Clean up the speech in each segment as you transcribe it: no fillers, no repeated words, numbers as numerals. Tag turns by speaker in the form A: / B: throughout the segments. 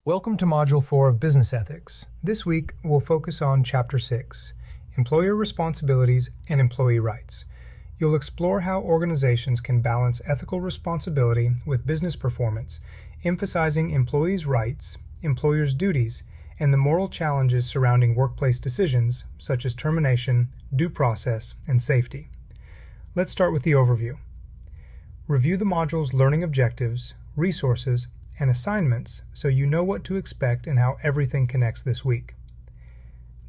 A: Welcome to Module 4 of Business Ethics. This week, we'll focus on Chapter 6, Employer Responsibilities and Employee Rights. You'll explore how organizations can balance ethical responsibility with business performance, emphasizing employees' rights, employers' duties, and the moral challenges surrounding workplace decisions, such as termination, due process, and safety. Let's start with the overview. Review the module's learning objectives, resources, and assignments so you know what to expect and how everything connects this week.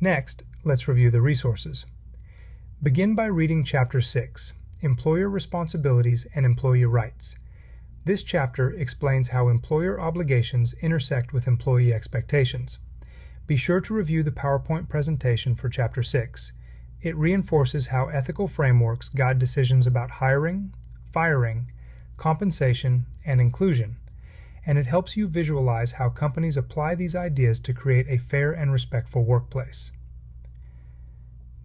A: Next, let's review the resources. Begin by reading Chapter 6, Employer Responsibilities and Employee Rights. This chapter explains how employer obligations intersect with employee expectations. Be sure to review the PowerPoint presentation for Chapter 6. It reinforces how ethical frameworks guide decisions about hiring, firing, compensation, and inclusion, and it helps you visualize how companies apply these ideas to create a fair and respectful workplace.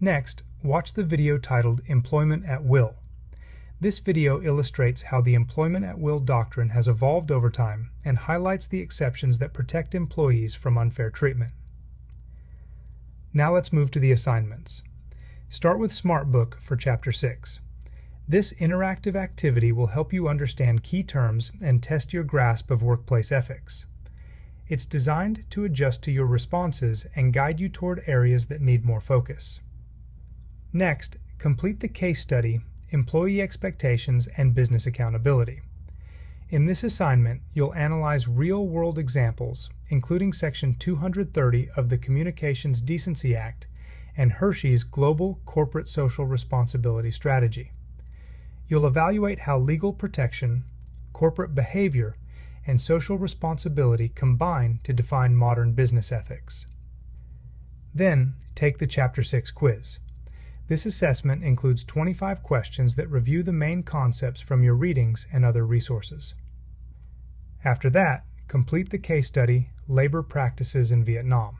A: Next, watch the video titled Employment at Will. This video illustrates how the employment at will doctrine has evolved over time and highlights the exceptions that protect employees from unfair treatment. Now let's move to the assignments. Start with SmartBook for Chapter 6. This interactive activity will help you understand key terms and test your grasp of workplace ethics. It's designed to adjust to your responses and guide you toward areas that need more focus. Next, complete the case study, Employee Expectations and Business Accountability. In this assignment, you'll analyze real-world examples, including Section 230 of the Communications Decency Act and Hershey's Global Corporate Social Responsibility Strategy. You'll evaluate how legal protection, corporate behavior, and social responsibility combine to define modern business ethics. Then, take the Chapter 6 quiz. This assessment includes 25 questions that review the main concepts from your readings and other resources. After that, complete the case study, Labor Practices in Vietnam.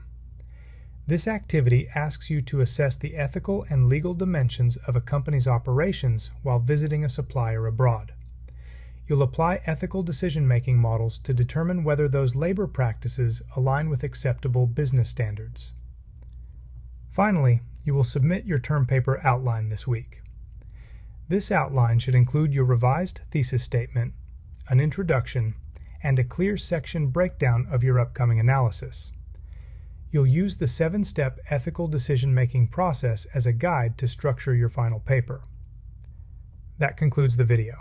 A: This activity asks you to assess the ethical and legal dimensions of a company's operations while visiting a supplier abroad. You'll apply ethical decision-making models to determine whether those labor practices align with acceptable business standards. Finally, you will submit your term paper outline this week. This outline should include your revised thesis statement, an introduction, and a clear section breakdown of your upcoming analysis. You'll use the 7-step ethical decision-making process as a guide to structure your final paper. That concludes the video.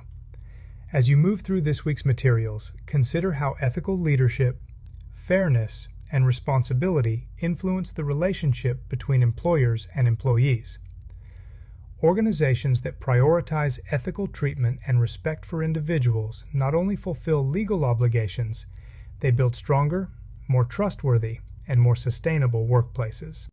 A: As you move through this week's materials, consider how ethical leadership, fairness, and responsibility influence the relationship between employers and employees. Organizations that prioritize ethical treatment and respect for individuals not only fulfill legal obligations, they build stronger, more trustworthy, and more sustainable workplaces.